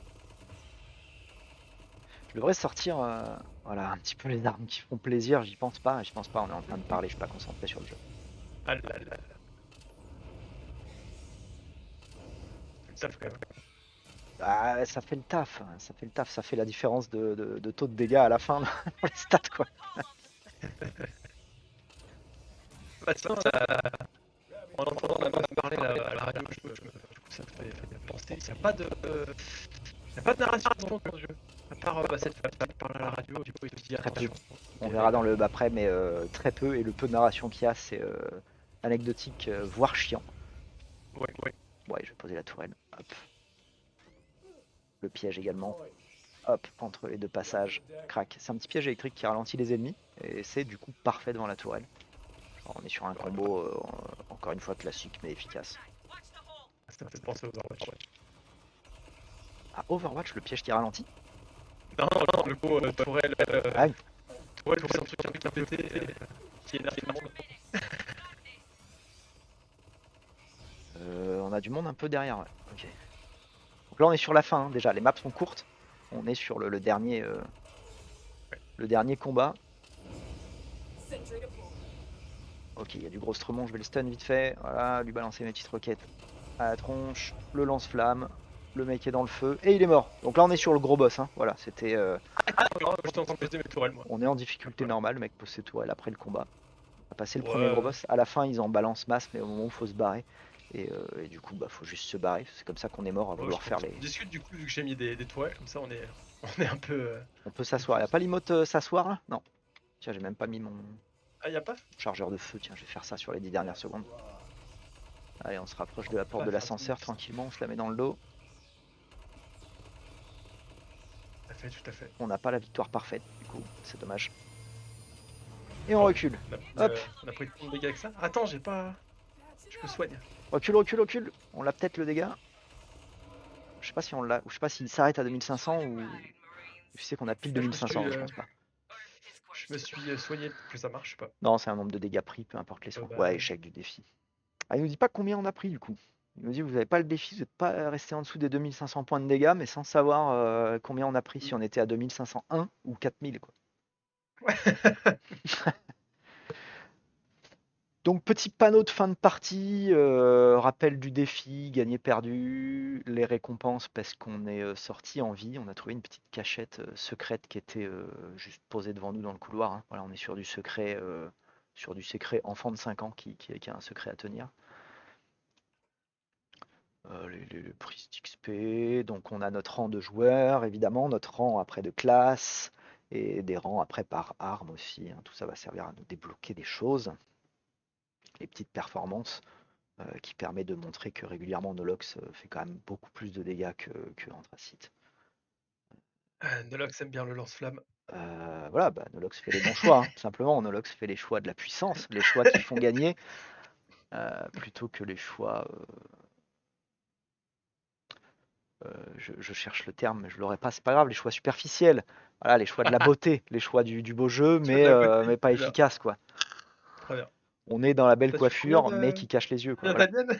S1: Je devrais sortir voilà, un petit peu les armes qui font plaisir, j'y pense pas, on est en train de parler, je suis pas concentré sur le jeu.
S2: Ah là là. Ça fait quand même.
S1: Ah, ça fait le taf, ça fait la différence de taux de dégâts à la fin dans les stats, quoi.
S2: Bah, tiens, en entendant la meuf parler à la radio, du coup, ça me fait penser. Il n'y a pas de narration dans le jeu. À part cette femme qui parle à la radio, du coup il te dit
S1: Très peu.
S2: attention.
S1: On verra dans le après, mais très peu, et le peu de narration qu'il y a, c'est anecdotique, voire chiant.
S2: Ouais.
S1: Ouais, je vais poser la tourelle, hop. Le piège également, hop, entre les deux passages, crac. C'est un petit piège électrique qui ralentit les ennemis, et c'est du coup parfait devant la tourelle. Alors, on est sur un combo, encore une fois classique, mais efficace.
S2: Ça me fait penser aux Overwatch.
S1: À Overwatch, le piège qui ralentit?
S2: Non, le coup tourelle.
S1: Ah oui.
S2: Tourelle, c'est un truc un peu pété qui énerve tout le monde.
S1: On a du monde un peu derrière, ouais. Ok. Donc là on est sur la fin, hein, déjà, les maps sont courtes. On est sur le dernier combat. Ok, il y a du gros stremon, je vais le stun vite fait. Voilà, lui balancer mes petites roquettes à la tronche. Le lance-flamme. Le mec est dans le feu. Et il est mort. Donc là on est sur le gros boss, hein. Voilà, c'était...
S2: J'étais en train de péter mes tourelles, moi.
S1: On est en difficulté normale, le mec pose ses tourelles après le combat. On a passé le premier
S2: Ouais.
S1: gros boss. À la fin ils en balancent masse, mais au moment où il faut se barrer, Et du coup, bah, faut juste se barrer. C'est comme ça qu'on est mort à
S2: Bon, je
S1: vouloir faire
S2: propose
S1: les.
S2: qu'on discute du coup, vu que j'ai mis des tourelles, comme ça on est un peu
S1: On peut s'asseoir. Y a
S2: confus.
S1: pas l'emote s'asseoir là? Non. Tiens, j'ai même pas mis mon
S2: Ah, y a pas?
S1: chargeur de feu. Tiens, je vais faire ça sur les 10 dernières secondes. Allez, on se rapproche de la porte
S2: Ah,
S1: de
S2: faire du
S1: l'ascenseur
S2: mix.
S1: tranquillement. On se la met dans le dos.
S2: Tout à fait, tout à fait.
S1: On n'a pas la victoire parfaite. Du coup, c'est dommage. Et on
S2: Oh,
S1: recule.
S2: on a pris,
S1: Hop.
S2: on a pris tant de dégâts avec ça. Attends, j'ai pas. Je me soigne.
S1: Recule, recule, recule. On l'a peut-être le dégât. Je sais pas si on l'a. Ou je sais pas s'il s'arrête à 2500 ou. Je sais qu'on a pile
S2: Ah, je me
S1: 2500,
S2: suis,
S1: mais je pense pas.
S2: soigné pour que ça marche, je sais pas.
S1: Non, c'est un nombre de dégâts pris, peu importe les soins. Ouais,
S2: Global.
S1: échec du défi. Ah, il nous dit pas combien on a pris du coup. Il nous dit vous n'avez pas le défi, vous n'êtes pas resté en dessous des 2500 points de dégâts, mais sans savoir combien on a pris, si on était à 2501 ou 4000 quoi. Donc petit panneau de fin de partie, rappel du défi, gagné perdu, les récompenses parce qu'on est sorti en vie, on a trouvé une petite cachette secrète qui était juste posée devant nous dans le couloir, hein. Voilà, on est sur du secret enfant de 5 ans qui a un secret à tenir. Les prises d'XP, donc on a notre rang de joueur, évidemment, notre rang après de classe, et des rangs après par arme aussi, hein. Tout ça va servir à nous débloquer des choses, les petites performances, qui permet de montrer que régulièrement Nolox fait quand même beaucoup plus de dégâts que Anthracite.
S2: Nolox aime bien le lance-flamme.
S1: Voilà, bah, Nolox fait les bons choix, hein. Simplement, Nolox fait les choix de la puissance, les choix qui font gagner, plutôt que les choix je cherche le terme, mais je l'aurais pas, c'est pas grave, les choix superficiels, voilà, les choix de la beauté, les choix du beau jeu,
S2: Tu vois de la beauté,
S1: mais pas
S2: c'est bien.
S1: efficaces, quoi.
S2: Très bien.
S1: On est dans la belle
S2: T'as tué combien
S1: coiffure, mais qui cache les yeux, quoi. Voilà.
S2: d'aliens?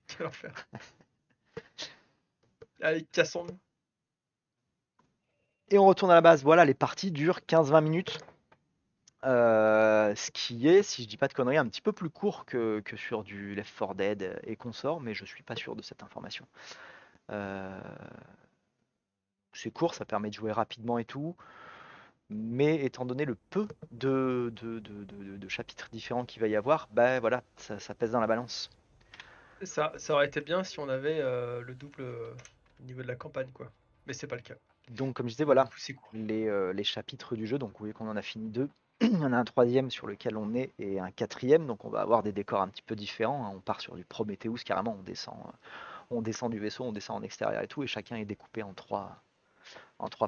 S2: Quel enfer. Allez, cassons.
S1: Et on retourne à la base. Voilà, les parties durent 15-20 minutes. Ce qui est, si je dis pas de conneries, un petit peu plus court que sur du Left 4 Dead et consorts, mais je suis pas sûr de cette information. Euh, c'est court, ça permet de jouer rapidement et tout. Mais étant donné le peu de chapitres différents qu'il va y avoir, bah voilà, ça pèse dans la balance.
S2: Ça aurait été bien si on avait le double au niveau de la campagne, quoi. Mais c'est pas le cas.
S1: Donc comme je disais,
S2: Donc du
S1: voilà,
S2: coup, c'est court.
S1: les chapitres du jeu, donc vous voyez qu'on en a fini deux. Il y en a un troisième sur lequel on est et un quatrième, donc on va avoir des décors un petit peu différents, hein. On part sur du Prometheus carrément, on descend du vaisseau, on descend en extérieur et tout, et chacun est découpé en trois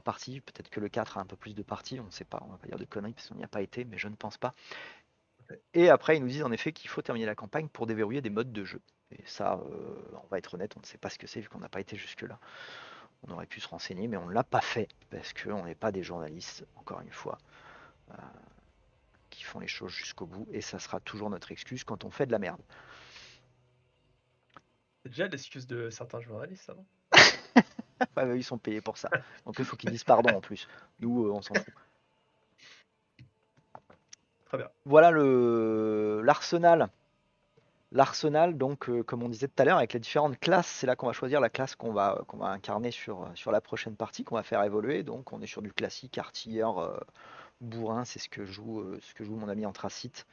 S1: parties. Peut-être que le 4 a un peu plus de parties, on ne sait pas, on va pas dire de conneries parce qu'on n'y a pas été, mais je ne pense pas. Et après, ils nous disent en effet qu'il faut terminer la campagne pour déverrouiller des modes de jeu. Et ça, on va être honnête, on ne sait pas ce que c'est vu qu'on n'a pas été jusque-là. On aurait pu se renseigner, mais on ne l'a pas fait parce qu'on n'est pas des journalistes, encore une fois, euh, qui font les choses jusqu'au bout. Et ça sera toujours notre excuse quand on fait de la merde.
S2: C'est déjà l'excuse de certains journalistes, ça, non?
S1: Ouais, bah, ils sont payés pour ça. Donc il faut qu'ils disent pardon en plus. Nous, on s'en fout.
S2: Très bien.
S1: Voilà l'arsenal. L'arsenal, donc, comme on disait tout à l'heure, avec les différentes classes, c'est là qu'on va choisir la classe qu'on va incarner sur la prochaine partie, qu'on va faire évoluer. Donc, on est sur du classique, artilleur, bourrin, c'est ce que joue mon ami Anthracite.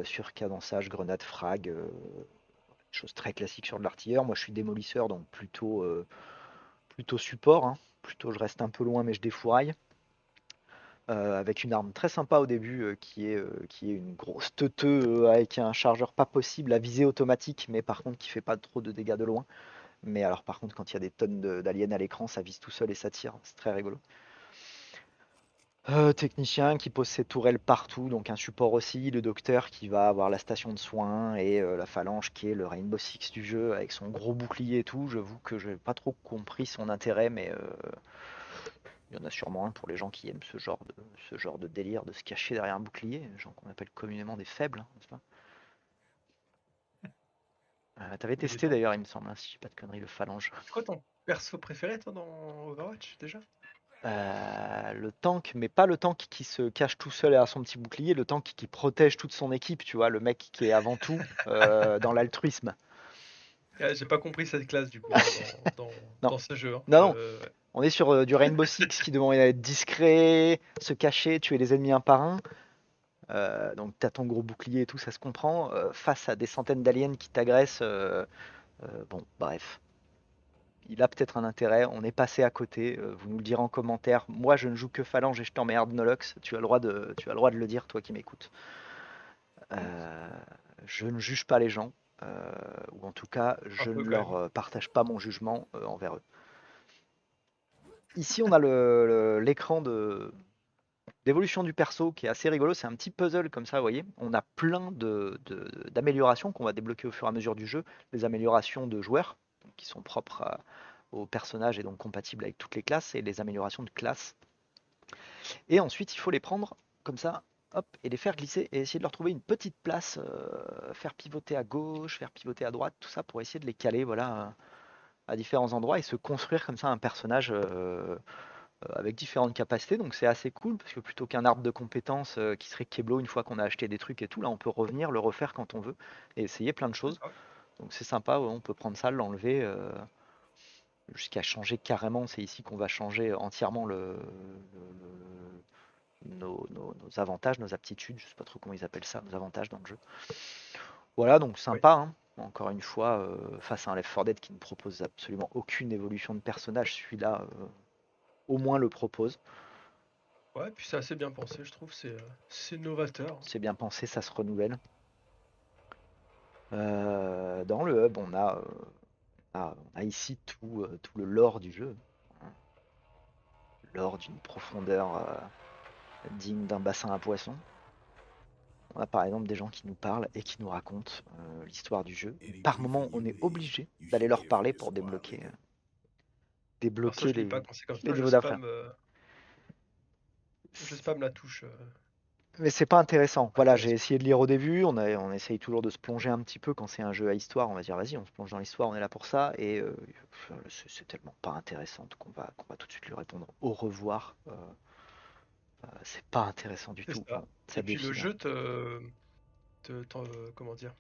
S1: Sur cadençage, grenade, frag, chose très classique sur de l'artilleur. Moi, je suis démolisseur, donc plutôt support, hein. Plutôt, je reste un peu loin, mais je défouraille. Avec une arme très sympa au début qui est une grosse teuteux avec un chargeur pas possible à visée automatique, mais par contre qui fait pas trop de dégâts de loin. Mais alors par contre quand il y a des tonnes d'aliens à l'écran, ça vise tout seul et ça tire, c'est très rigolo. Technicien qui pose ses tourelles partout, donc un support aussi, le docteur qui va avoir la station de soins et la phalange qui est le Rainbow Six du jeu avec son gros bouclier et tout. J'avoue que j'ai pas trop compris son intérêt, mais il y en a sûrement un pour les gens qui aiment ce genre de délire de se cacher derrière un bouclier, les gens qu'on appelle communément des faibles, hein, n'est-ce pas? T'avais
S2: Ou des
S1: testé
S2: tanks.
S1: d'ailleurs, il me semble, hein, si je dis pas de conneries, le phalange.
S2: C'est quoi ton perso préféré, toi, dans Overwatch, déjà?
S1: Le tank, mais pas le tank qui se cache tout seul derrière son petit bouclier, le tank qui protège toute son équipe, tu vois, le mec qui est avant tout dans l'altruisme.
S2: J'ai pas compris cette classe, du coup,
S1: Non,
S2: dans ce jeu, hein.
S1: non, non, on est sur du Rainbow Six qui demande à être discret, se cacher, tuer les ennemis un par un. Donc t'as ton gros bouclier et tout, ça se comprend. Face à des centaines d'aliens qui t'agressent, bon, bref. Il a peut-être un intérêt, on est passé à côté, vous nous le direz en commentaire. Moi je ne joue que Phalange et je t'emmerde Nolox, tu as le droit de le dire, toi qui m'écoutes. Euh, je ne juge pas les gens, ou en tout cas
S2: Un
S1: je
S2: peu
S1: ne
S2: quand même.
S1: leur partage pas mon jugement envers eux. Ici on a l'écran d'évolution du perso qui est assez rigolo, c'est un petit puzzle comme ça, vous voyez. On a plein d'améliorations qu'on va débloquer au fur et à mesure du jeu, des améliorations de joueurs qui sont propres au personnage et donc compatibles avec toutes les classes, et les améliorations de classe. Et ensuite il faut les prendre comme ça, hop, et les faire glisser et essayer de leur trouver une petite place, faire pivoter à gauche, faire pivoter à droite, tout ça pour essayer de les caler, voilà, à différents endroits et se construire comme ça un personnage avec différentes capacités. Donc c'est assez cool parce que plutôt qu'un arbre de compétences qui serait Keblo une fois qu'on a acheté des trucs et tout, là on peut revenir, le refaire quand on veut et essayer plein de
S2: C'est
S1: choses.
S2: ça.
S1: Donc c'est sympa, ouais, on peut prendre ça, l'enlever jusqu'à changer carrément. C'est ici qu'on va changer entièrement nos avantages, nos aptitudes, je sais pas trop comment ils appellent ça, nos avantages dans le jeu. Voilà, donc
S2: Oui.
S1: sympa, hein. Encore une fois, face à un Left 4 Dead qui ne propose absolument aucune évolution de personnage, celui-là au moins le propose.
S2: Ouais, puis c'est assez bien pensé, je trouve. C'est novateur.
S1: C'est bien pensé, ça se renouvelle. Dans le hub, on a ici tout le lore du jeu, hein. Lore d'une profondeur digne d'un bassin à poissons. On a par exemple des gens qui nous parlent et qui nous racontent l'histoire du jeu. Par moment, on est obligé d'aller leur parler pour
S2: Alors ça,
S1: débloquer
S2: je l'ai pas quand c'est comme
S1: les
S2: ça,
S1: niveaux d'après.
S2: je spam la touche.
S1: Mais c'est pas intéressant. Voilà, j'ai
S2: Intéressant.
S1: essayé de lire au début. On essaye toujours de se plonger un petit peu quand c'est un jeu à histoire. On va dire, vas-y, on se plonge dans l'histoire, on est là pour ça. Et c'est tellement pas intéressant qu'on va tout de suite lui répondre au revoir. C'est pas intéressant du
S2: C'est
S1: tout.
S2: ça.
S1: Bon, ça
S2: Et puis le
S1: défile.
S2: jeu comment dire,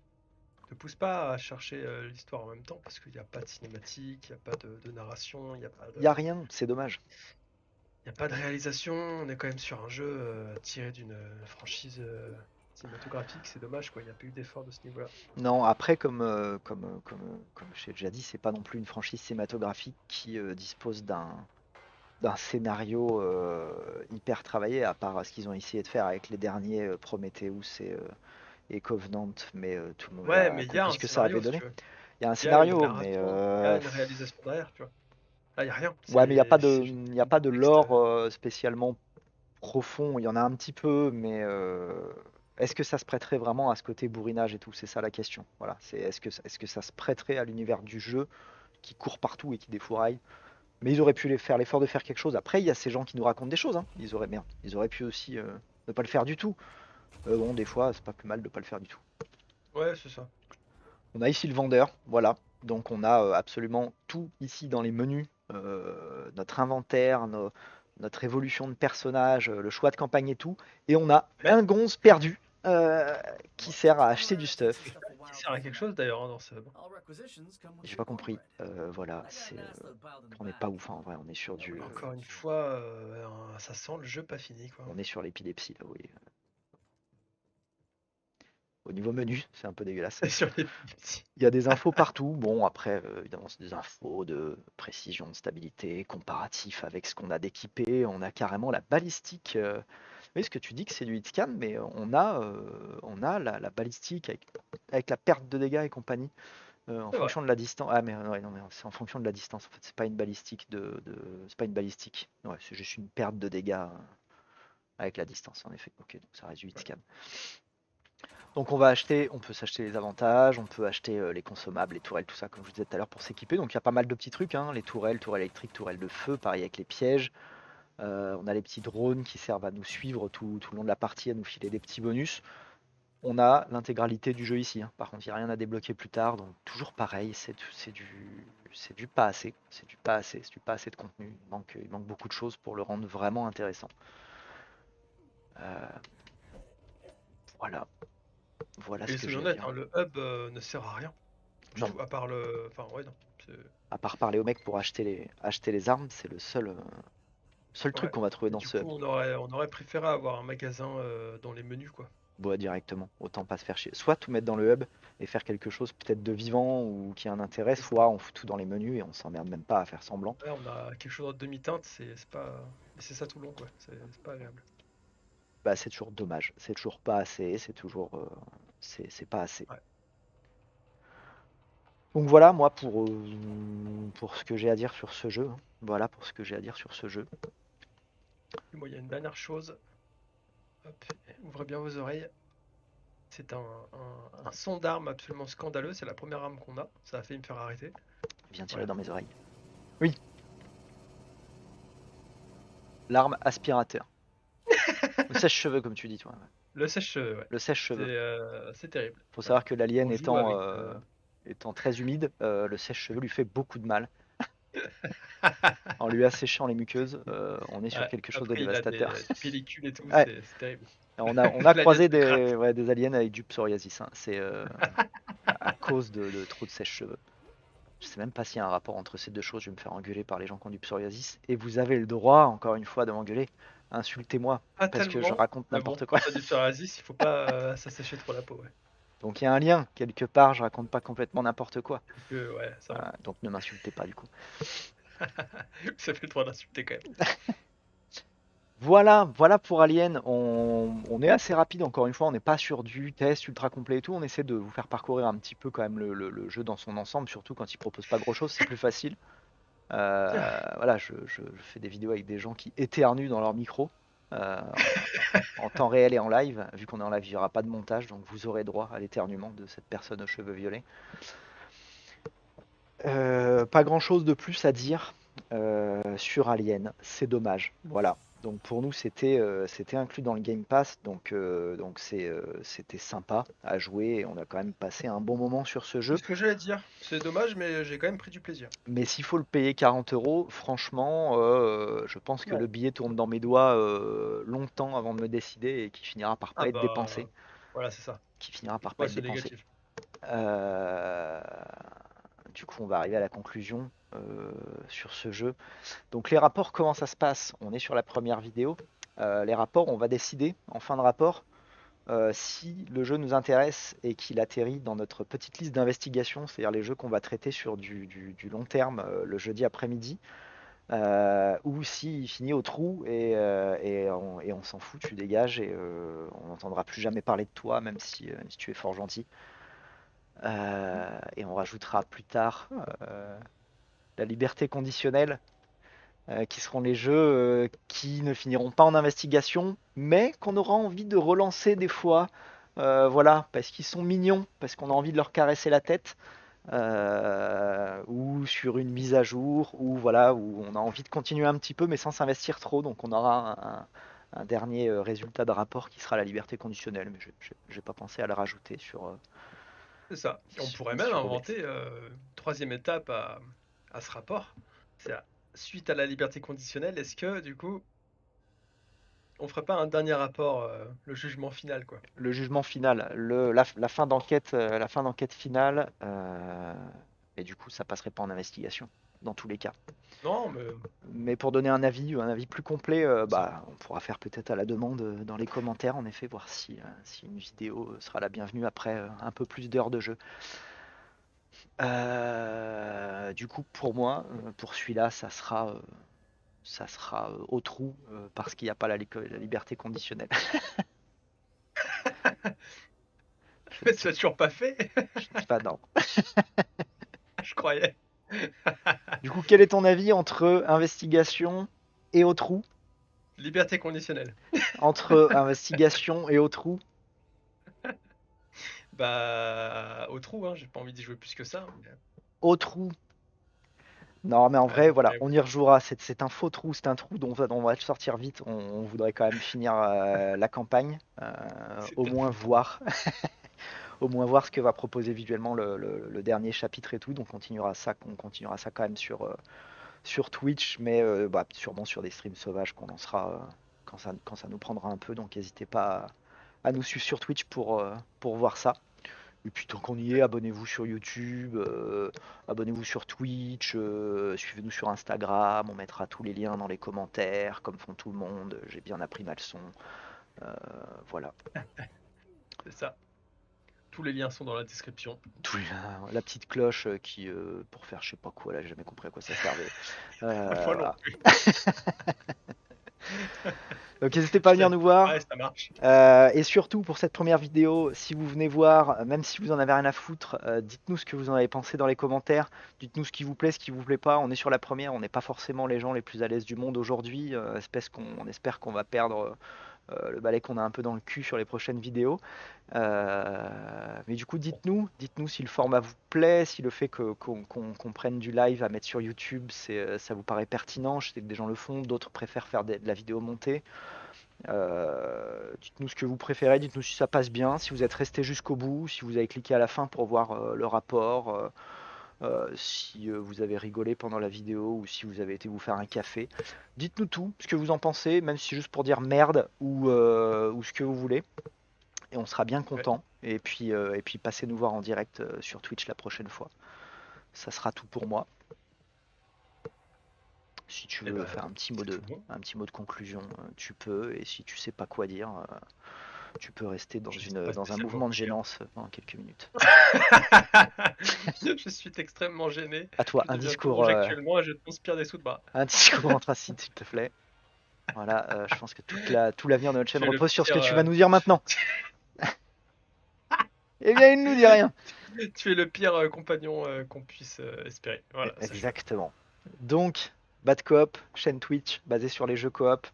S2: te pousse pas à chercher l'histoire en même temps parce qu'il n'y a pas de cinématique, il n'y a pas de narration,
S1: Y a rien, c'est dommage.
S2: il y a pas de réalisation. On est quand même sur un jeu tiré d'une franchise cinématographique. C'est dommage quoi. Il n'y a pas eu d'effort de ce niveau-là.
S1: Non, après, comme je t'ai déjà dit, c'est pas non plus une franchise cinématographique qui dispose d'un scénario hyper travaillé, à part ce qu'ils ont essayé de faire avec les derniers Prometheus et Covenant, mais tout le monde
S2: Ouais,
S1: a
S2: mais il y a
S1: compris
S2: un
S1: ce que ça avait
S2: scénario si
S1: donné.
S2: tu veux.
S1: Il y a un
S2: Il y a une
S1: scénario, mais
S2: narration, il y a une réalisation derrière, tu vois. Là, il n'y a rien.
S1: ouais, mais il n'y a pas
S2: C'est
S1: de,
S2: juste
S1: il y a
S2: du
S1: pas de
S2: texte.
S1: lore spécialement profond. Il y en a un petit peu, mais est-ce que ça se prêterait vraiment à ce côté bourrinage et tout? C'est ça la question. Voilà, c'est est-ce que ça se prêterait à l'univers du jeu qui court partout et qui défouraille? Mais ils auraient pu faire l'effort de faire quelque chose. Après, il y a ces gens qui nous racontent des choses, hein. Ils auraient pu aussi ne pas le faire du tout. Bon, des fois, c'est pas plus mal de pas le faire du tout.
S2: Ouais, c'est ça.
S1: On a ici le vendeur, voilà. Donc on a absolument tout ici dans les menus. Notre inventaire, notre évolution de personnage, le choix de campagne et tout. Et on a
S2: Mais
S1: un gonze perdu qui sert à acheter du stuff.
S2: qui sert à quelque chose d'ailleurs hein, dans ce.
S1: J'ai pas compris. Voilà, on n'est pas ouf, hein, en vrai. On est sur
S2: Encore une fois, ça sent le jeu pas fini quoi.
S1: on est sur l'épilepsie là, oui. Au niveau menu, c'est un peu dégueulasse.
S2: Sur les petits.
S1: Il y a des infos partout. Bon, après, évidemment, c'est des infos de précision, de stabilité, comparatif avec ce qu'on a d'équipé. On a carrément la balistique. Oui, ce que tu dis que c'est du hitscan, mais on a la balistique avec la perte de dégâts et compagnie en
S2: C'est vrai.
S1: fonction de la distance. Ah, mais ouais, non, mais c'est en fonction de la distance. En fait, c'est pas une balistique c'est pas une balistique. Ouais, c'est juste une perte de dégâts avec la distance, en effet. Ok, donc ça reste du
S2: Ouais.
S1: hitscan. Donc on peut s'acheter les avantages, on peut acheter les consommables, les tourelles, tout ça, comme je vous disais tout à l'heure, pour s'équiper. Donc il y a pas mal de petits trucs, hein, les tourelles, tourelles électriques, tourelles de feu, pareil avec les pièges. On a les petits drones qui servent à nous suivre tout le long de la partie, à nous filer des petits bonus. On a l'intégralité du jeu ici, hein. Par contre, il n'y a rien à débloquer plus tard, donc toujours pareil, c'est du pas assez, c'est du pas assez de contenu. Il manque beaucoup de choses pour le rendre vraiment intéressant. Euh, voilà, voilà ce
S2: Et
S1: que
S2: c'est
S1: j'ai à
S2: honnête,
S1: dire.
S2: hein, le hub ne sert à rien. Je
S1: Non,
S2: trouve, à part le. Enfin, ouais, non.
S1: à part parler au mec pour acheter les armes, c'est le seul truc
S2: Ouais.
S1: qu'on va trouver
S2: Et
S1: dans
S2: du
S1: ce
S2: coup,
S1: hub.
S2: on aurait préféré avoir un magasin dans les menus, quoi.
S1: bois directement. Autant pas se faire chier. Soit tout mettre dans le hub et faire quelque chose peut-être de vivant ou qui a un intérêt,
S2: C'est
S1: soit
S2: ça.
S1: on fout tout dans les menus et on s'emmerde même pas à faire semblant.
S2: Ouais, on a quelque chose en demi-teinte, c'est pas. Mais c'est ça tout le long, quoi. C'est pas agréable.
S1: Bah, c'est toujours dommage. C'est toujours pas assez. C'est toujours. C'est pas assez.
S2: Ouais.
S1: Donc voilà, moi, pour ce que j'ai à dire sur ce jeu, hein. Voilà pour ce que j'ai à dire sur ce jeu.
S2: Et moi, il y a une dernière chose. Hop, ouvrez bien vos oreilles. C'est un son d'arme absolument scandaleux. C'est la première arme qu'on a. Ça a failli me faire arrêter.
S1: Viens tirer
S2: Voilà.
S1: dans mes oreilles. Oui, l'arme aspirateur. Le sèche-cheveux, comme tu dis, toi.
S2: Le sèche-cheveux, ouais.
S1: Le sèche-cheveux.
S2: C'est terrible.
S1: Faut savoir
S2: Voilà.
S1: que l'alien
S2: On joue avec.
S1: étant très humide, le sèche-cheveux lui fait beaucoup de mal. En lui asséchant les muqueuses, on est sur
S2: Ouais.
S1: quelque chose de
S2: Après, il a
S1: dévastateur.
S2: des pellicules et tout.
S1: Ouais,
S2: C'est terrible.
S1: on a
S2: L'alien
S1: croisé
S2: se gratte.
S1: des aliens avec du psoriasis, hein. C'est à cause de trop de sèche-cheveux. Je sais même pas s'il y a un rapport entre ces deux choses. Je vais me faire engueuler par les gens qui ont du psoriasis. Et vous avez le droit, encore une fois, de m'engueuler. Insultez-moi,
S2: Pas
S1: parce que je
S2: tellement.
S1: raconte
S2: Mais bon,
S1: n'importe quoi.
S2: quand t'as du psoriasis, il faut pas s'assécher trop la peau, ouais.
S1: Donc il y a un lien, quelque part, je raconte pas complètement n'importe quoi.
S2: Ouais, ça va.
S1: Donc ne m'insultez pas du coup.
S2: Ça fait le droit d'insulter quand même.
S1: Voilà pour Alien. On est assez rapide, encore une fois, on n'est pas sur du test ultra complet et tout. On essaie de vous faire parcourir un petit peu quand même le jeu dans son ensemble, surtout quand il propose pas grand chose, c'est plus facile. Voilà, je fais des vidéos avec des gens qui éternuent dans leur micro euh, en temps réel et en live. Vu qu'on est en live, il n'y aura pas de montage, donc vous aurez droit à l'éternuement de cette personne aux cheveux violets. Pas grand chose de plus à dire sur Alien, c'est dommage. Voilà. Donc pour nous c'était inclus dans le Game Pass, donc c'était sympa à jouer et on a quand même passé un bon moment sur ce
S2: C'est
S1: jeu.
S2: ce que j'allais dire. C'est dommage, mais j'ai quand même pris du plaisir.
S1: Mais s'il faut le payer 40 €, franchement, je pense que le
S2: Non.
S1: billet tourne dans mes doigts longtemps avant de me décider et qui finira par
S2: Ah
S1: pas être dépensé.
S2: bah, voilà, c'est ça.
S1: Qui finira par pas
S2: Ouais,
S1: être
S2: c'est
S1: dépensé.
S2: négatif.
S1: Euh, du coup, on va arriver à la conclusion sur ce jeu. Donc les rapports, comment ça se passe? On est sur la première vidéo. Les rapports, on va décider en fin de rapport si le jeu nous intéresse et qu'il atterrit dans notre petite liste d'investigation, c'est-à-dire les jeux qu'on va traiter sur du long terme le jeudi après-midi, ou s'il finit au trou et on s'en fout, tu dégages et on n'entendra plus jamais parler de toi, même si tu es fort gentil. Et on rajoutera plus tard la liberté conditionnelle qui seront les jeux qui ne finiront pas en investigation, mais qu'on aura envie de relancer des fois, voilà, parce qu'ils sont mignons, parce qu'on a envie de leur caresser la tête, ou sur une mise à jour, ou voilà, où on a envie de continuer un petit peu, mais sans s'investir trop, donc on aura un dernier résultat de rapport qui sera la liberté conditionnelle, mais je n'ai pas pensé à le rajouter
S2: C'est ça. On pourrait même
S1: sur OBS.
S2: inventer une troisième étape à ce rapport. Suite à la liberté conditionnelle, est-ce que du coup, on ferait pas un dernier rapport, le jugement final, quoi?
S1: Le jugement final, la fin d'enquête finale, et du coup ça passerait pas en investigation dans tous les cas.
S2: Non, mais
S1: Mais pour donner un avis plus complet,
S2: ça.
S1: bah, on pourra faire peut-être à la demande dans les commentaires, en effet, voir si une vidéo sera la bienvenue après un peu plus d'heures de jeu. Du coup, pour moi, pour celui-là, ça sera au trou parce qu'il n'y a pas la liberté conditionnelle. Je ne
S2: Mais tu
S1: dis,
S2: l'as toujours pas fait?
S1: je dis pas non.
S2: Je croyais.
S1: Du coup, quel est ton avis entre investigation et au trou?
S2: Liberté conditionnelle.
S1: Entre investigation et au trou?
S2: Bah, au trou, hein, j'ai pas envie d'y jouer plus que ça.
S1: Au trou. Non, mais en vrai, voilà,
S2: Allez,
S1: on y rejouera. C'est un faux trou, c'est un trou dont on va sortir vite. On voudrait quand même finir la campagne,
S2: c'est
S1: au
S2: un
S1: moins
S2: faux trou.
S1: voir, au moins voir ce que va proposer visuellement le dernier chapitre et tout. Donc on continuera ça quand même sur Twitch, mais bah, sûrement sur des streams sauvages qu'on lancera quand ça nous prendra un peu. Donc n'hésitez pas à nous suivre sur Twitch pour voir ça. Et puis tant qu'on y est, abonnez-vous sur YouTube, abonnez-vous sur Twitch, suivez-nous sur Instagram, on mettra tous les liens dans les commentaires, comme font tout le monde, j'ai bien appris ma leçon. Euh, voilà.
S2: C'est ça. Tous les liens sont dans la description.
S1: La petite cloche qui, pour faire je sais pas quoi, là, j'ai jamais compris à quoi ça servait.
S2: Moi non
S1: Voilà.
S2: plus.
S1: Donc n'hésitez pas à venir nous voir.
S2: Ouais, ça marche.
S1: Et surtout pour cette première vidéo, si vous venez voir, même si vous en avez rien à foutre, dites-nous ce que vous en avez pensé dans les commentaires. Dites-nous ce qui vous plaît, ce qui vous plaît pas. On est sur la première, on n'est pas forcément les gens les plus à l'aise du monde aujourd'hui. On espère qu'on va perdre le balai qu'on a un peu dans le cul sur les prochaines vidéos. Mais du coup, dites-nous si le format vous plaît, si le fait qu'on prenne du live à mettre sur YouTube, ça vous paraît pertinent. Je sais que des gens le font, d'autres préfèrent faire de la vidéo montée. Dites-nous ce que vous préférez, dites-nous si ça passe bien, si vous êtes resté jusqu'au bout, si vous avez cliqué à la fin pour voir le rapport, si vous avez rigolé pendant la vidéo ou si vous avez été vous faire un café. Dites-nous tout, ce que vous en pensez, même si c'est juste pour dire merde ou ce que vous voulez. Et on sera bien content. Et puis passez nous voir en direct sur Twitch la prochaine fois. Ça sera tout pour moi. Si tu veux faire un petit mot de conclusion, tu peux. Et si tu sais pas quoi dire, tu peux rester dans un mouvement de gênance pendant quelques minutes.
S2: Je suis extrêmement gêné.
S1: À toi,
S2: Je
S1: un
S2: deviens tout
S1: discours,
S2: rouge actuellement et je transpire des sous de bras.
S1: un discours anthracite, s'il te plaît. Voilà, je pense que tout l'avenir de notre chaîne repose sur ce que tu vas nous dire maintenant. Eh bien, il ne nous dit rien.
S2: Tu es le pire compagnon qu'on puisse espérer. Voilà,
S1: exactement. Donc, Bad Coop, chaîne Twitch basée sur les jeux coop.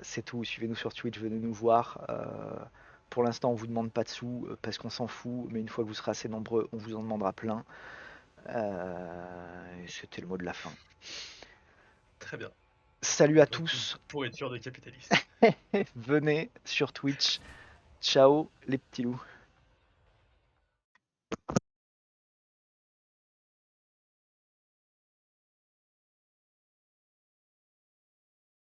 S1: C'est tout. Suivez-nous sur Twitch, venez nous voir. Pour l'instant, on vous demande pas de sous parce qu'on s'en fout, mais une fois que vous serez assez nombreux, on vous en demandera plein. C'était le mot de la fin.
S2: Très bien.
S1: Salut à
S2: Donc,
S1: tous.
S2: Pourriture de capitaliste.
S1: Venez sur Twitch. Ciao les petits loups.